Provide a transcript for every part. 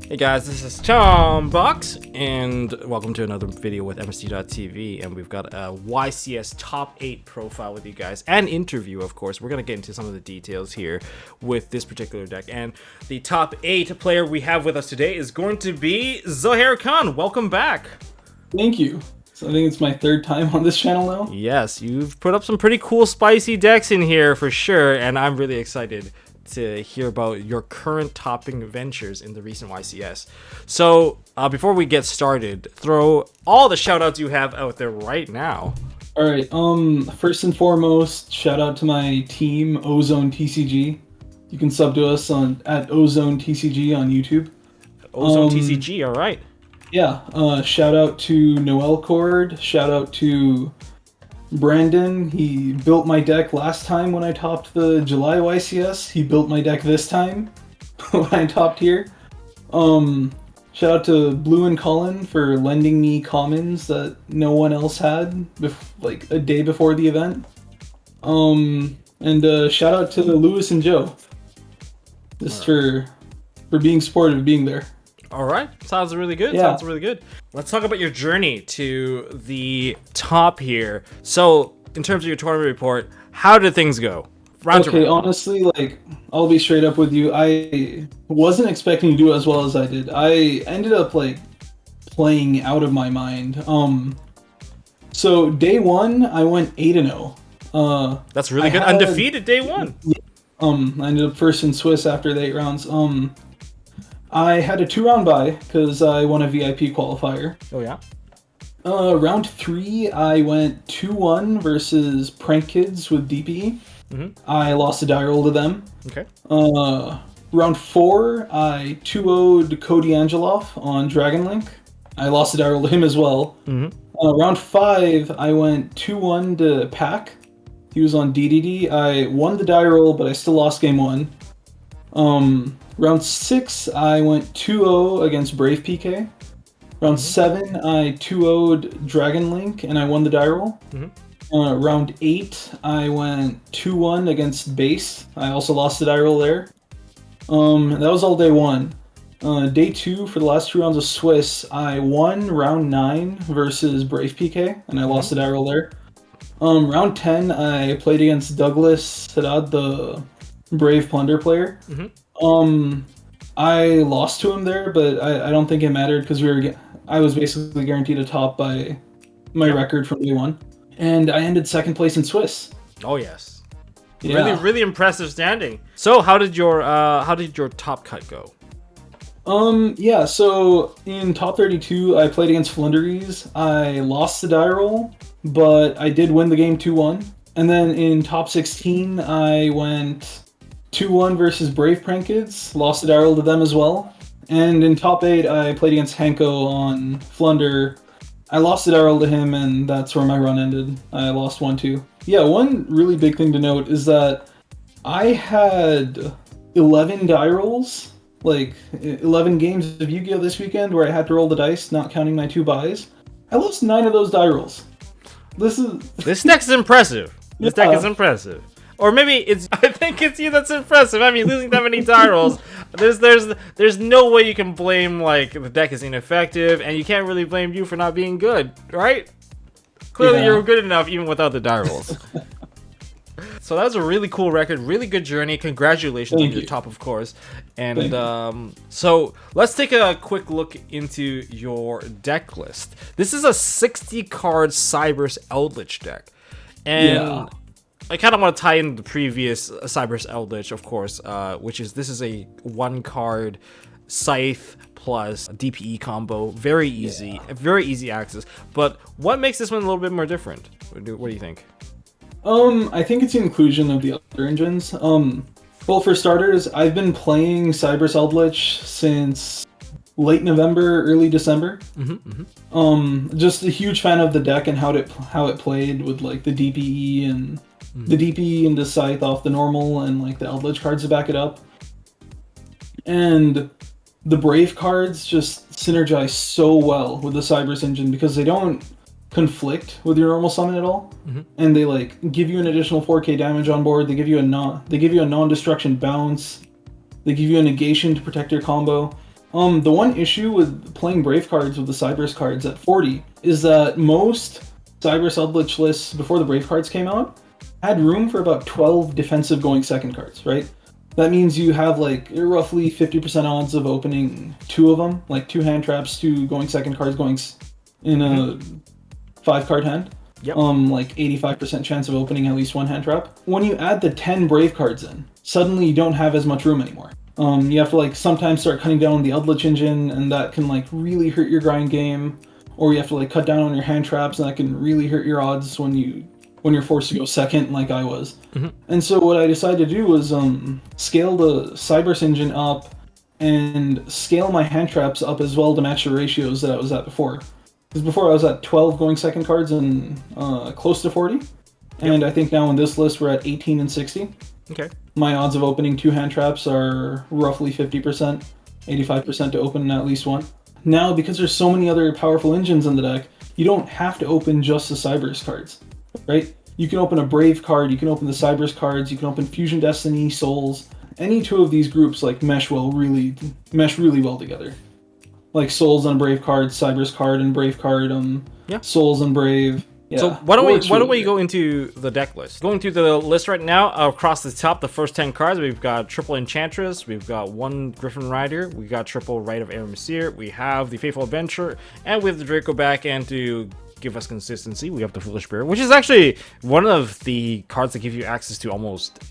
Hey guys, this is Tom Box, and welcome to another video with MST.TV, and we've got a YCS top 8 profile with you guys, and interview, of course. We're going to get into some of the details here with this particular deck, and the top 8 player we have with us today is going to be Zohair Khan. Welcome back. Thank you. So I think it's my third time on this channel now. Yes, you've put up some pretty cool spicy decks in here for sure, and I'm really excited to hear about your current topping ventures in the recent YCS. So before we get started, throw all the shout outs you have out there right now. All right. First and foremost, shout out to my team, Ozone TCG. You can sub to us at Ozone TCG on YouTube. Ozone TCG, all right. Yeah. Shout out to Noel Cord. Shout out to Brandon. He built my deck last time when I topped the July YCS. He built my deck this time when I topped here. Shout out to Blue and Colin for lending me commons that no one else had like a day before the event. And shout out to Lewis and Joe just for being supportive, being there. All right, sounds really good. Yeah. Sounds really good. Let's talk about your journey to the top here. So, in terms of your tournament report, how did things go? Okay, honestly, like, I'll be straight up with you. I wasn't expecting to do as well as I did. I ended up, like, playing out of my mind. So, day one, I went 8-0. That's really good. Undefeated day one. I ended up first in Swiss after the 8 rounds. I had a 2-round bye because I won a VIP qualifier. Oh, yeah? Round 3, I went 2-1 versus Prank Kids with DPE. Mm-hmm. I lost a die roll to them. Okay. Round 4, I 2-0'd Cody Angeloff on Dragon Link. I lost a die roll to him as well. Mm-hmm. Round 5, I went 2-1 to Pac. He was on DDD. I won the die roll, but I still lost game 1. Round 6, I went 2-0 against Brave PK. Round 7, I 2-0'd Dragon Link, and I won the die roll. Mm-hmm. Round 8, I went 2-1 against Base. I also lost the die roll there. That was all day 1. Day 2, for the last 2 rounds of Swiss, I won round 9 versus Brave PK, and I lost the die roll there. Round 10, I played against Douglas Haddad, the Brave Plunder player. Mm-hmm. I lost to him there, but I don't think it mattered because I was basically guaranteed a top by my record from day 1, and I ended 2nd place in Swiss. Oh yes, yeah. Really impressive standing. So how did your top cut go? Yeah. So in top 32, I played against Flunderies. I lost the die roll, but I did win the game 2-1. And then in top 16, I went 2-1 versus Brave Prank Kids, lost the die roll to them as well. And in top 8, I played against Hanko on Flunder. I lost the die roll to him, and that's where my run ended. I lost 1-2. Yeah, one really big thing to note is that I had 11 die rolls, like 11 games of Yu-Gi-Oh! This weekend where I had to roll the dice, not counting my 2 buys. I lost 9 of those die rolls. This deck's impressive. This deck is impressive. Or maybe I think it's you that's impressive. I mean, losing that many die rolls, there's no way you can blame, like, the deck is ineffective, and you can't really blame you for not being good, right? Clearly you're good enough even without the die rolls. So that was a really cool record, really good journey. Congratulations on your top, of course. And so let's take a quick look into your deck list. This is a 60-card Cyberse Eldlich deck. And I kind of want to tie in the previous Cyberse Eldlich, of course, this is a 1-card Scythe plus DPE combo. Very easy access. But what makes this one a little bit more different? What do you think? I think it's the inclusion of the other engines. Well, for starters, I've been playing Cyberse Eldlich since late November, early December. Just a huge fan of the deck and how it played with, like, the DPE and the DPE into Scythe off the normal and, like, the Eldlich cards to back it up. And the Brave cards just synergize so well with the Cyberse engine because they don't conflict with your normal summon at all, and they, like, give you an additional 4k damage on board. They give you a non-destruction bounce. They give you a negation to protect your combo. The one issue with playing Brave cards with the Cyberse cards at 40 is that most Cyberse Eldlich lists before the Brave cards came out had room for about 12 defensive going second cards, right? That means you have like roughly 50% odds of opening 2 of them, like 2 hand traps, 2 going second cards going in a 5-card hand. Yep. Like 85% chance of opening at least 1 hand trap. When you add the 10 Brave cards in, suddenly you don't have as much room anymore. You have to like sometimes start cutting down the Eldlich engine, and that can like really hurt your grind game. Or you have to like cut down on your hand traps, and that can really hurt your odds when you're forced to go second, like I was. And so what I decided to do was scale the Cyberse engine up and scale my hand traps up as well to match the ratios that I was at before. Because before I was at 12 going second cards and close to 40. And I think now in this list we're at 18 and 60. Okay. My odds of opening 2 hand traps are roughly 50%, 85% to open at least 1. Now, because there's so many other powerful engines in the deck, you don't have to open just the Cyberse cards, right? You can open a Brave card, you can open the Cyberse cards, you can open Fusion Destiny, Souls. Any 2 of these groups like mesh really well together. Like Souls on Brave card, Cyberse card and Brave card, Souls and Brave. Yeah. So why don't we go into the deck list? Going through the list right now, across the top, the first 10 cards, we've got triple Enchantress, we've got 1 Griffin Rider, we got triple Rite of Aramesir, we have the Faithful Adventurer, and with the Draco back and to give us consistency, we have the Foolish Spirit, which is actually one of the cards that give you access to almost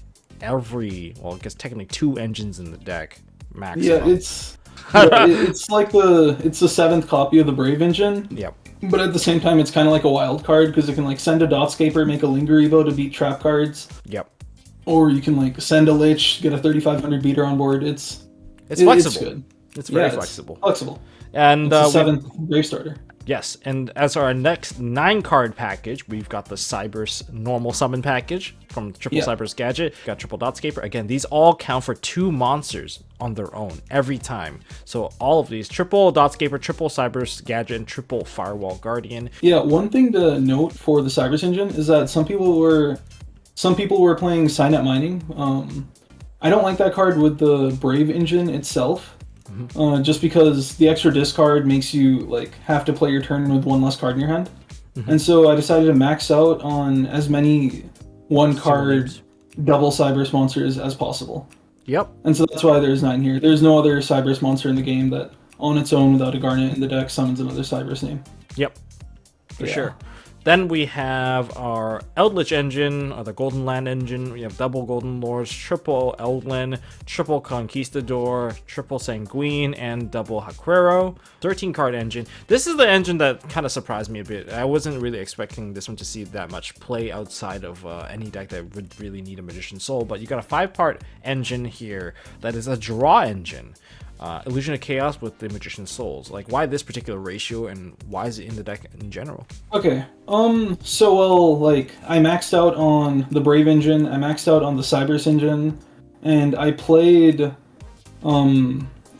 every, well, I guess technically 2 engines in the deck maximum. Yeah, it's like it's the 7th copy of the Brave engine. Yep. But at the same time, it's kind of like a wild card because it can like send a Dotscaper, make a Linger Evo to beat trap cards. Yep. Or you can like send a Lich, get a 3500 beater on board. It's flexible. It's good. It's very flexible. Flexible. And it's the 7th Brave starter. Yes, and as our next 9-card package, we've got the Cyberse normal summon package from triple Cyberse Gadget. We've got triple Dotscaper. Again, these all count for 2 monsters on their own every time. So all of these, triple Dotscaper, triple Cyberse Gadget, and triple Firewall Guardian. Yeah, one thing to note for the Cyberse engine is that some people were playing Signet Mining. I don't like that card with the Brave engine itself. Just because the extra discard makes you like have to play your turn with 1 less card in your hand. And so I decided to max out on as many 1-card double Cyberse monsters as possible. Yep. And so that's why there's 9 here. There's no other Cyberse monster in the game that on its own without a Garnet in the deck summons another Cyberse name. Yep. For sure. Then we have our Eldlich engine, or the Golden Land engine. We have double Golden Lords, triple Eldlin, triple Conquistador, triple Sanguine, and double Haquero. 13-card engine. This is the engine that kind of surprised me a bit. I wasn't really expecting this one to see that much play outside of any deck that would really need a Magician's Soul. But you got a 5-part engine here that is a draw engine. Illusion of Chaos with the Magician's Souls. Like, why this particular ratio, and why is it in the deck in general? Okay, so well, like, I maxed out on the Brave engine, I maxed out on the Cyberse engine, and I played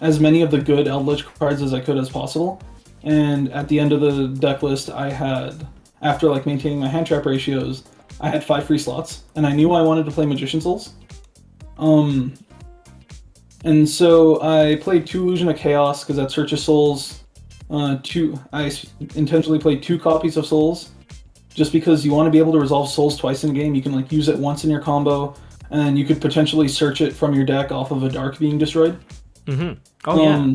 as many of the good Eldlich cards as I could as possible. And at the end of the deck list, I had, after like maintaining my hand trap ratios, I had 5 free slots, and I knew I wanted to play Magician's Souls. And so I played 2 Illusion of Chaos because that Search of Souls. I intentionally played 2 copies of Souls, just because you want to be able to resolve Souls twice in a game. You can like use it once in your combo, and you could potentially search it from your deck off of a Dark being destroyed. Oh yeah.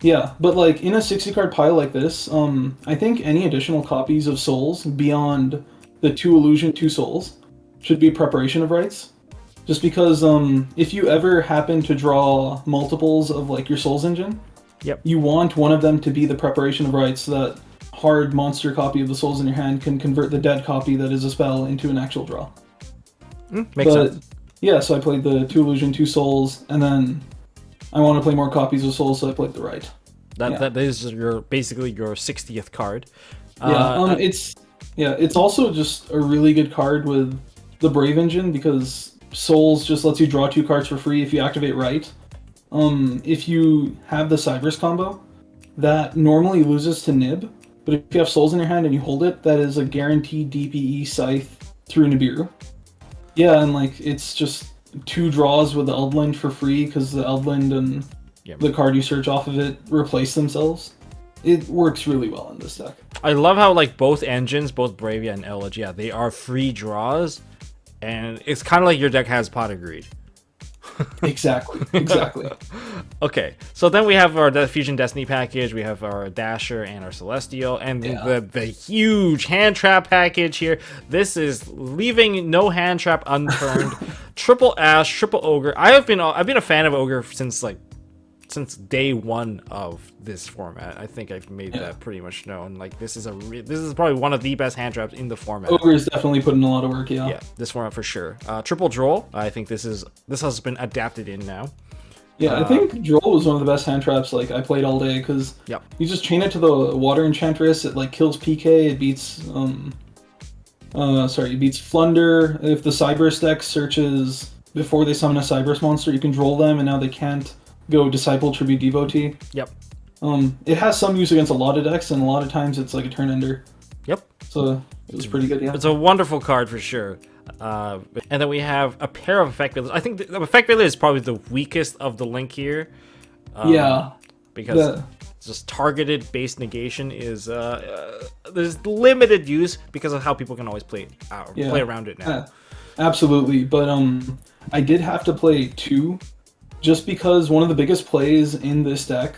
Yeah, but like in a 60-card pile like this, I think any additional copies of Souls beyond the 2 Illusion, 2 Souls should be Preparation of Rites. Just because if you ever happen to draw multiples of like your Souls engine, you want one of them to be the Preparation of Rites, so that hard monster copy of the Souls in your hand can convert the dead copy that is a spell into an actual draw. Makes sense. Yeah, so I played the 2 Illusion, 2 Souls, and then I want to play more copies of Souls, so I played the Rite. That is basically your 60th card. It's also just a really good card with the Brave engine, because Souls just lets you draw 2 cards for free if you activate Rite. If you have the Cyberse combo, that normally loses to Nib, but if you have Souls in your hand and you hold it, that is a guaranteed DPE Scythe through Nibiru. Yeah, and like it's just 2 draws with the Eldland for free, because the Eldland and Yep. the card you search off of it replace themselves. It works really well in this deck. I love how like both engines, both Bravia and Eldlich, yeah, they are free draws, and it's kind of like your deck has Pot of Greed. Exactly. Okay, so then we have our Fusion Destiny package, we have our Dasher and our Celestial, and the huge hand trap package here. This is leaving no hand trap unturned. Triple Ash, triple Ogre. I've been a fan of Ogre since day one of this format. I think I've made that pretty much known. Like this is probably one of the best hand traps in the format. Ogre is definitely putting a lot of work. Yeah, this format for sure. Triple Droll. I think this has been adapted in now. Yeah, I think Droll was one of the best hand traps like I played all day because you just chain it to the Water Enchantress. It like kills PK. It beats it beats Flunder. If the Cyberse deck searches before they summon a Cyberse monster, you can Droll them, and now they can't go Disciple, Tribute, Devotee. Yep. It has some use against a lot of decks, and a lot of times it's like a turn ender. Yep. So it was pretty good, yeah. It's a wonderful card for sure. And then we have a pair of Effect Village. I think the Effect Village is probably the weakest of the link here. Because just targeted base negation is there's limited use because of how people can always play around it now. Absolutely, but I did have to play 2. Just because one of the biggest plays in this deck,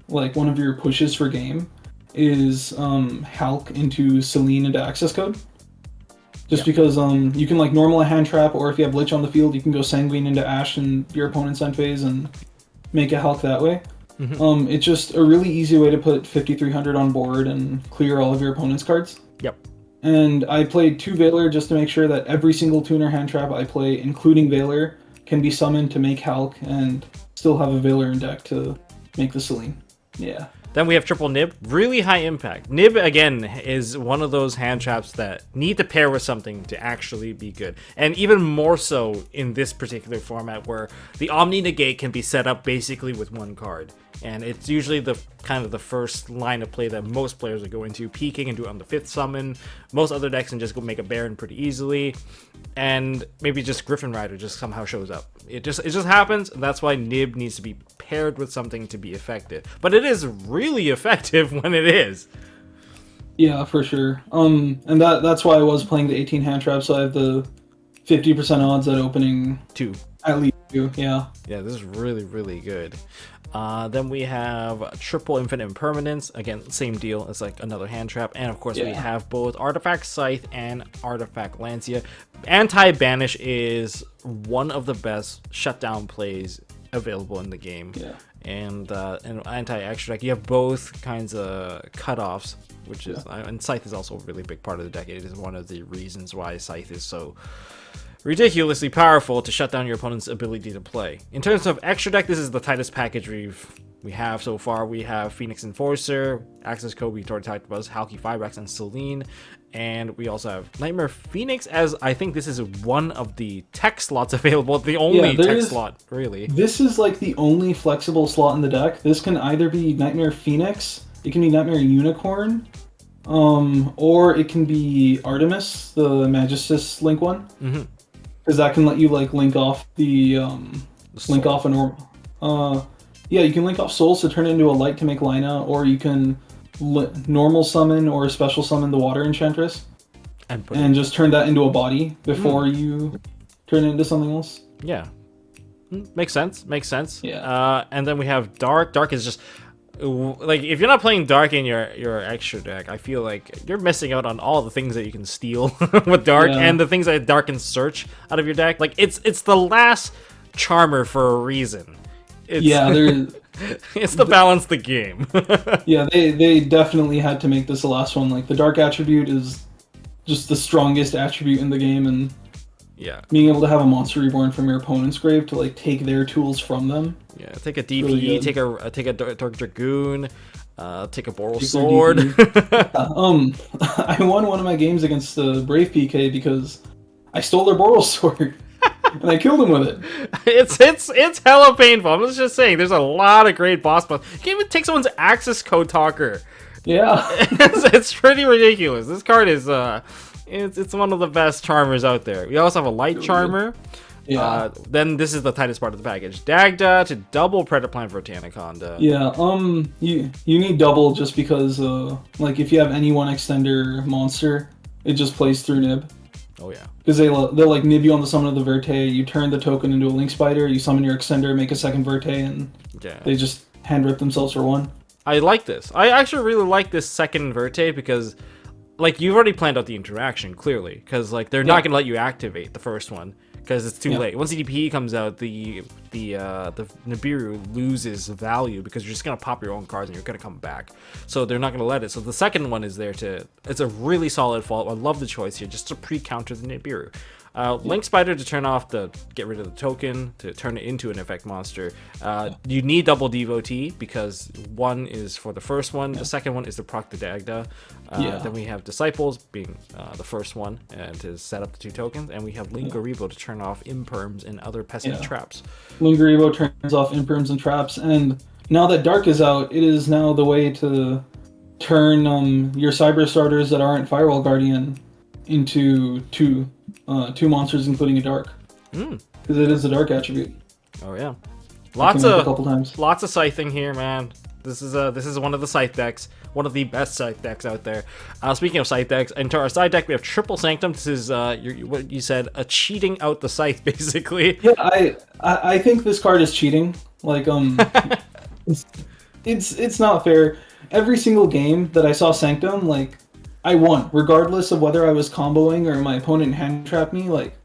like one of your pushes for game, is Hulk into Selene into access code. Just because you can like normal a hand trap, or if you have Lich on the field, you can go Sanguine into Ash in your opponent's end phase and make a Hulk that way. It's just a really easy way to put 5300 on board and clear all of your opponent's cards. Yep. And I played 2 Veiler just to make sure that every single tuner hand trap I play, including Veiler, can be summoned to make Hulk and still have a Veiler in deck to make the Selene. Yeah. Then we have triple Nib, really high impact. Nib, again, is one of those hand traps that need to pair with something to actually be good. And even more so in this particular format where the Omni Negate can be set up basically with one card. And it's usually the kind of the first line of play that most players are going to. PK can do it on the 5th summon. Most other decks can just go make a Baron pretty easily. And maybe just Griffin Rider just somehow shows up. It just happens, and that's why Nib needs to be paired with something to be effective. But it is really effective when it is. Yeah, for sure. And that's why I was playing the 18 hand trap, so I have the 50% odds at opening 2. At least 2, yeah. Yeah, this is really, really good. Then we have triple Infinite Impermanence. Again, same deal. It's like another hand trap. And of course, we have both Artifact Scythe and Artifact Lancia. Anti-Banish is one of the best shutdown plays available in the game. Yeah. And anti-extra deck, you have both kinds of cutoffs, which is, and Scythe is also a really big part of the deck. It is one of the reasons why Scythe is so ridiculously powerful to shut down your opponent's ability to play. In terms of extra deck, this is the tightest package we have so far. We have Phoenix Enforcer, Access Code, we already talked about, Halki Fibrax, and Selene. And we also have Nightmare Phoenix, as I think this is one of the tech slots available, the only tech slot, really. This is like the only flexible slot in the deck. This can either be Nightmare Phoenix, it can be Nightmare Unicorn, or it can be Artemis, the Magistus link one. Because that can let you like link off the link off a normal. You can link off souls to turn it into a light to make Lina, or you can normal summon or special summon the Water Enchantress, and just turn that into a body before you turn it into something else. Yeah, makes sense. Makes sense. Yeah. And then we have Dark. Dark is just like, if you're not playing Dark in your extra deck, I feel like you're missing out on all the things that you can steal with Dark, and the things that Dark can search out of your deck. Like it's the last Charmer for a reason. It's to balance the game. Yeah, they definitely had to make this the last one. Like the Dark attribute is just the strongest attribute in the game, and being able to have a monster reborn from your opponent's grave to like take their tools from them. Yeah, take a DPE, really take a Dark Dragoon, take a Boral Sword. I won one of my games against the Brave PK because I stole their Boral Sword. And I killed him with it. It's hella painful. I'm just saying, there's a lot of great boss battles. You can even take someone's access code talker. Yeah. it's pretty ridiculous. This card is it's one of the best Charmers out there. We also have a Light Charmer. Yeah. Then this is the tightest part of the package. Dagda to double Predaplant Verte Anaconda. Yeah, you need double just because, like, if you have any one extender monster, it just plays through nib. Oh yeah. Because they'll like nib you on the summon of the Verte, you turn the token into a Link Spider, you summon your extender, make a second Verte, and they just hand rip themselves for one. I like this. I actually really like this second Verte because, like, you've already planned out the interaction, clearly. Because, like, they're not going to let you activate the first one. Because it's too late. Once CDP comes out, the Nibiru loses value because you're just gonna pop your own cards and you're gonna come back. So they're not gonna let it. So the second one is there to. It's a really solid fault. I love the choice here, just to pre-counter the Nibiru. Link Spider to turn off get rid of the token, to turn it into an effect monster. You need double Devotee because one is for the first one, the second one is to proc the Dagda. Then we have Disciples being the first one and to set up the 2 tokens, and we have Lingaribo to turn off Imperms and other pesky traps. Lingaribo turns off Imperms and traps, and now that Dark is out, it is now the way to turn your Cyber starters that aren't Firewall Guardian into two monsters, including a Dark, because it is a Dark attribute. Oh yeah, lots of scything here, man. This is one of the Scythe decks, one of the best Scythe decks out there. Speaking of Scythe decks, into our side deck we have Triple Sanctum. This is what you said, a cheating out the Scythe, basically. Yeah, I think this card is cheating. Like it's not fair. Every single game that I saw Sanctum, like, I won, regardless of whether I was comboing or my opponent hand trapped me. Like,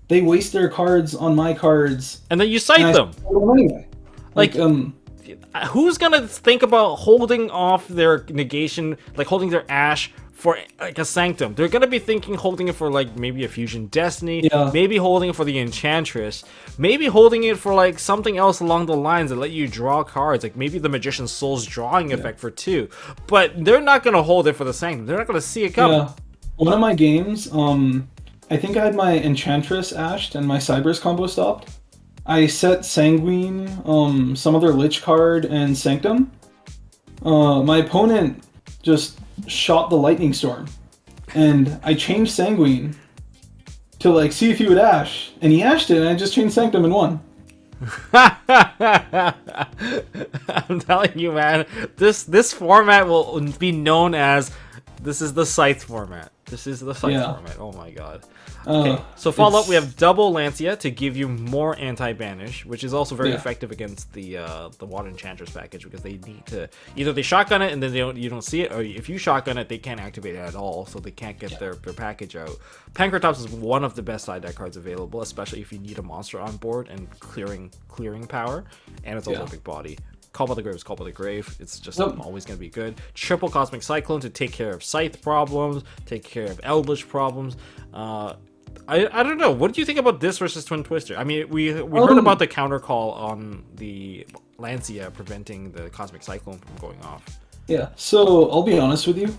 they waste their cards on my cards, and then you Scythe them anyway. Like who's gonna think about holding off their negation, like holding their Ash for like a Sanctum? They're gonna be thinking holding it for like maybe a Fusion Destiny, maybe holding it for the Enchantress, maybe holding it for like something else along the lines that let you draw cards, like maybe the Magician's Soul's drawing effect for 2. But they're not gonna hold it for the Sanctum. They're not gonna see it coming. Yeah. One of my games, I think I had my Enchantress ashed and my Cyberse combo stopped. I set Sanguine, some other Lich card, and Sanctum. My opponent just shot the Lightning Storm, and I changed Sanguine to like see if he would Ash, and he Ashed it, and I just changed Sanctum and won. I'm telling you, man, this format will be known as this is the Scythe format. This is the Scythe format. Oh my god. Okay, so follow up, we have double Lancia to give you more anti-banish, which is also very effective against the Water Enchantress package, because they need to either they shotgun it and then you don't see it, or if you shotgun it, they can't activate it at all, so they can't get their package out. Pankratops is one of the best side deck cards available, especially if you need a monster on board and clearing power, and it's also a big body. Call by the Grave is Call by the Grave. It's just always going to be good. Triple Cosmic Cyclone to take care of Scythe problems, take care of Eldlich problems. I don't know. What do you think about this versus Twin Twister? I mean, we heard about the counter call on the Lancia preventing the Cosmic Cyclone from going off. Yeah, so I'll be honest with you.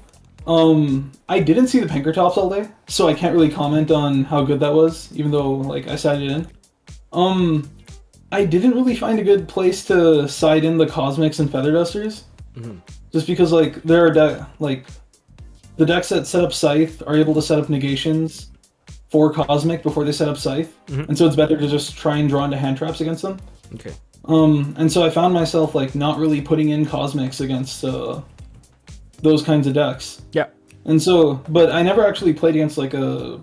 I didn't see the Pankratops all day, so I can't really comment on how good that was, even though like I sided in. I didn't really find a good place to side in the Cosmics and Feather Dusters, just because like there are the decks that set up Scythe are able to set up negations for Cosmic before they set up Scythe, and so it's better to just try and draw into hand traps against them. Okay. And so I found myself like not really putting in Cosmics against those kinds of decks. Yeah. And so, but I never actually played against like a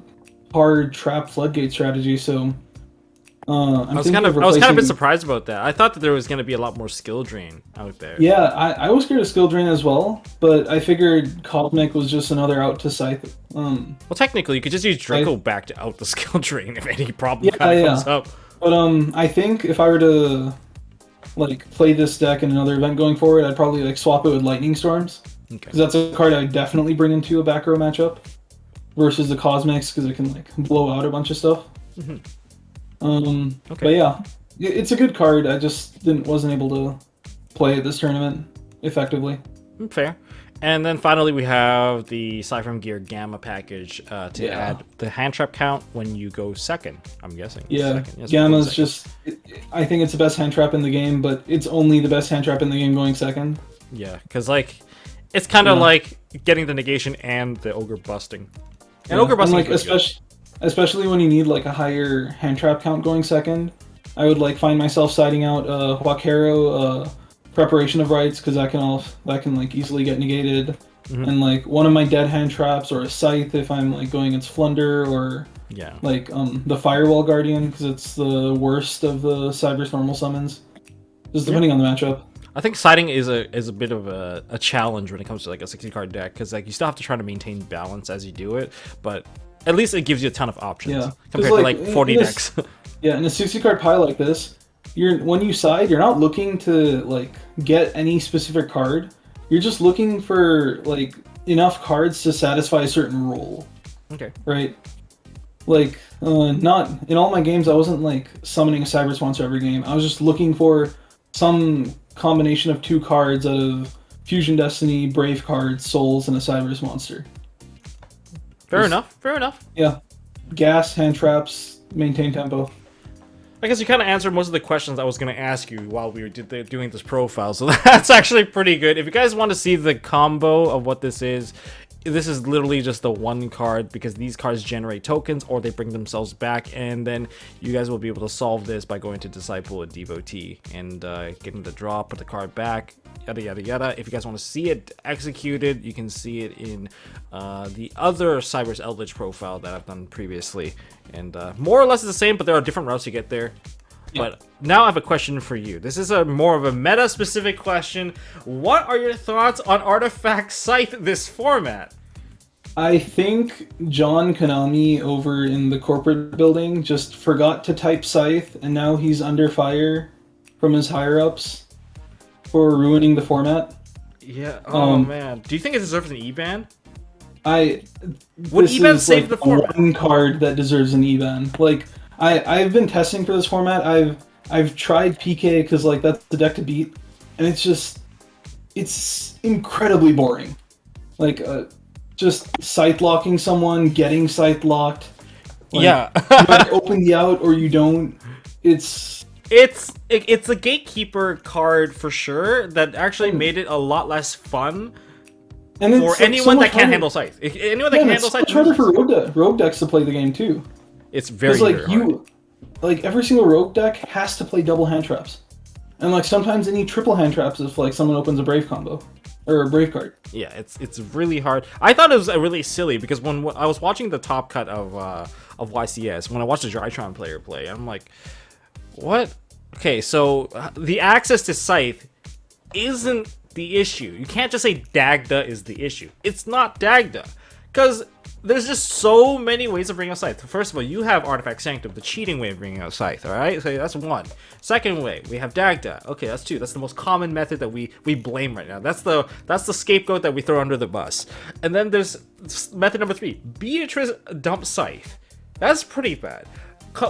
hard trap floodgate strategy, so I was kind of a bit surprised about that. I thought that there was going to be a lot more skill drain out there. Yeah, I was scared of skill drain as well, but I figured Cosmic was just another out to Scythe. Well, technically, you could just use Draco back to out the skill drain if any problem comes up. But I think if I were to like play this deck in another event going forward, I'd probably like swap it with Lightning Storms, because that's a card I'd definitely bring into a back row matchup versus the Cosmics, because it can like blow out a bunch of stuff. But yeah, it's a good card. I just wasn't able to play it this tournament effectively. Fair. And then finally we have the Cypher Gear Gamma package to add the hand trap count when you go second, I'm guessing. Yeah, yes, Gamma's just, I think it's the best hand trap in the game, but it's only the best hand trap in the game going second. Yeah, because like, it's kind of like getting the negation and the Ogre busting. And Ogre busting, like, especially when you need like a higher hand trap count going second. I would like find myself siding out Huaquero, Preparation of Rites, because that can like easily get negated. And like one of my dead hand traps, or a Scythe if I'm like going against Flunder, or like the Firewall Guardian, because it's the worst of the Cyberse normal summons. Just depending on the matchup. I think siding is a bit of a challenge when it comes to like a 60-card deck, because like you still have to try to maintain balance as you do it, but at least it gives you a ton of options compared to like 40 decks. Yeah, in a 60-card pile like this, when you side, you're not looking to like get any specific card. You're just looking for like enough cards to satisfy a certain role. Okay. Right. Like not in all my games, I wasn't like summoning a Cyberse monster every game. I was just looking for some combination of 2 cards out of Fusion Destiny, Brave cards, Souls, and a Cyberse monster. Fair enough. Yeah. Gas, hand traps, maintain tempo. I guess you kind of answered most of the questions I was going to ask you while we were doing this profile, so that's actually pretty good. If you guys want to see the combo of what this is literally just the one card, because these cards generate tokens or they bring themselves back, and then you guys will be able to solve this by going to Disciple a Devotee and getting the draw, put the card back, yada yada yada. If you guys want to see it executed, you can see it in the other Cyberse Eldlich profile that I've done previously, and more or less it's the same, but there are different routes to get there. But now I have a question for you. This is more of a meta-specific question. What are your thoughts on Artifact Scythe this format? I think John Konami over in the corporate building just forgot to type Scythe, and now he's under fire from his higher-ups for ruining the format. Yeah, oh man. Do you think it deserves an E-ban? Would E-ban save the format? One card that deserves an E-ban. Like, I've been testing for this format. I've tried PK because like that's the deck to beat, and it's incredibly boring. Like just scythe locking someone, getting scythe locked. Like, yeah, you either open the out or you don't. It's a gatekeeper card for sure that actually made it a lot less fun. And for anyone that can't handle scythe. Anyone that can handle scythe. It's harder for rogue decks to play the game too. It's very hard. Like every single rogue deck has to play double hand traps, and like sometimes they need triple hand traps if like someone opens a brave combo or a brave card. Yeah, it's really hard. I thought it was really silly because when I was watching the top cut of YCS, when I watched the Drytron player play, I'm like, what? Okay, so the access to scythe isn't the issue. You can't just say Dagda is the issue. It's not Dagda, because there's just so many ways of bringing out Scythe. First of all, you have Artifact Sanctum, the cheating way of bringing out Scythe, alright? So that's one. Second way, we have Dagda. Okay, that's two. That's the most common method that we blame right now. That's the scapegoat that we throw under the bus. And then there's method number 3, Beatrice dump Scythe. That's pretty bad.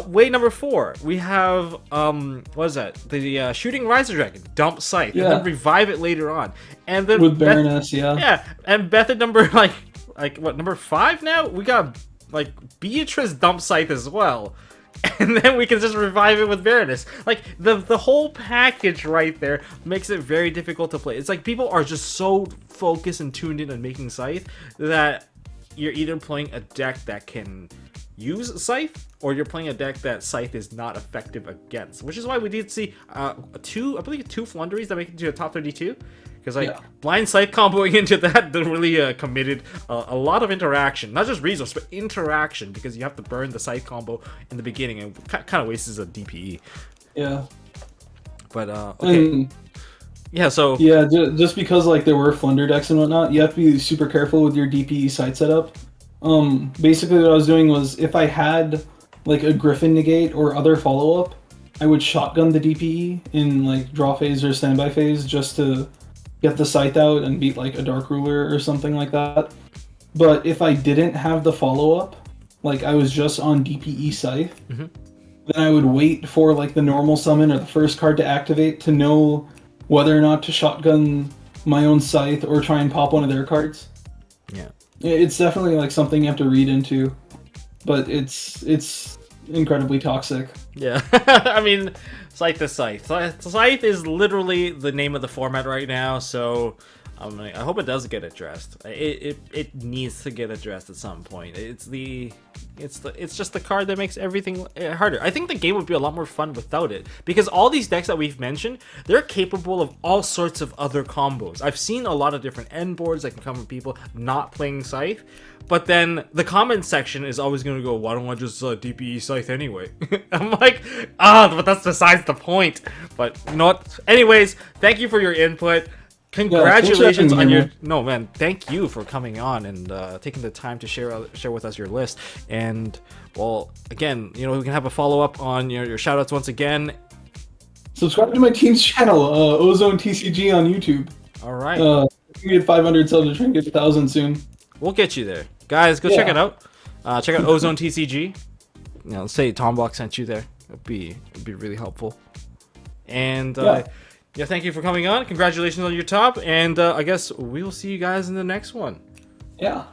Way number 4, we have what is that? The Shooting Riser Dragon, dump Scythe, and then revive it later on. And then with Baroness, yeah, and method number like what, number 5 now? We got like Beatrice dump Scythe as well. And then we can just revive it with Baroness. Like the whole package right there makes it very difficult to play. It's like people are just so focused and tuned in on making Scythe that you're either playing a deck that can use Scythe, or you're playing a deck that Scythe is not effective against. Which is why we did see I believe two Flunderies that make it to the top 32. Because blind Scythe comboing into that really committed a lot of interaction. Not just resource, but interaction, because you have to burn the Scythe combo in the beginning, and kind of wastes a DPE. Yeah. But, okay. Yeah, so... Yeah, just because like there were Flunder decks and whatnot, you have to be super careful with your DPE side setup. Basically what I was doing was, if I had like a Griffin negate or other follow-up, I would shotgun the DPE in like draw phase or standby phase just to get the Scythe out and beat like a Dark Ruler or something like that. But if I didn't have the follow-up, like I was just on DPE Scythe, then I would wait for like the normal summon or the first card to activate to know whether or not to shotgun my own Scythe or try and pop one of their cards. Yeah. It's definitely like something you have to read into, but it's incredibly toxic. Yeah. I mean, Scythe is Scythe. Scythe is literally the name of the format right now, so I hope it does get addressed. It needs to get addressed at some point. It's just the card that makes everything harder. I think the game would be a lot more fun without it, because all these decks that we've mentioned, they're capable of all sorts of other combos. I've seen a lot of different end boards that can come from people not playing Scythe, but then the comment section is always going to go, why don't I just DPE Scythe anyway? I'm like, but that's besides the point. But you know what? Anyways, thank you for your input. Congratulations on your... No, man, thank you for coming on and taking the time to share with us your list. And, well, again, you know, we can have a follow-up on your shout-outs once again. Subscribe to my team's channel, Ozone TCG on YouTube. All right. We get 500 subs to try and get 1,000 soon. We'll get you there. Guys, go check it out. Check out Ozone TCG. You know, say Tom Block sent you there. It'd be really helpful. And... yeah, thank you for coming on. Congratulations on your top, and I guess we'll see you guys in the next one. Yeah.